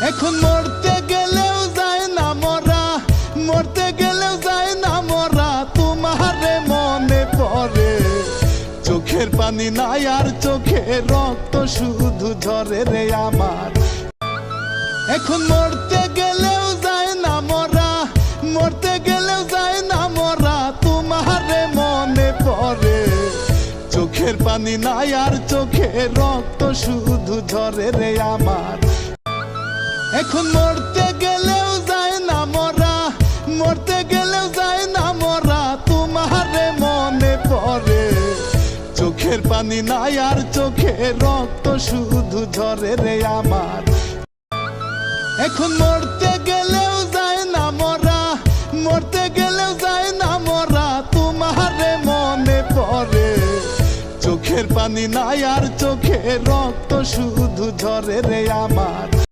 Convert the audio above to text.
এখন মরতে গেলেও যায় না মরা, মরতে গেলেও যায় না মরা, তোমারে মনে পড়ে। চোখের পানি নাই আর চোখে রক্ত শুধু ঝরে রে আমার। এখন মরতে গেলেও যায় না মরা, মরতে গেলেও যায় না মরা, তোমারে মনে পড়ে। চোখের পানি নাই আর চোখে রক্ত শুধু ঝরে রে আমার। এখন মরতে গেলেও যায় না মরা, মরতে গেলেও যায় না মরা, তোমারে মনে পড়ে। চোখের পানি নাই আর চোখে রক্ত শুধু ঝরে রে আমার। এখন মরতে গেলেও যায় না মরা, মরতে গেলেও যায় না মরা, তোমারে মনে পড়ে। চোখের পানি নাই আর চোখে রক্ত শুধু ঝরে রে আমার।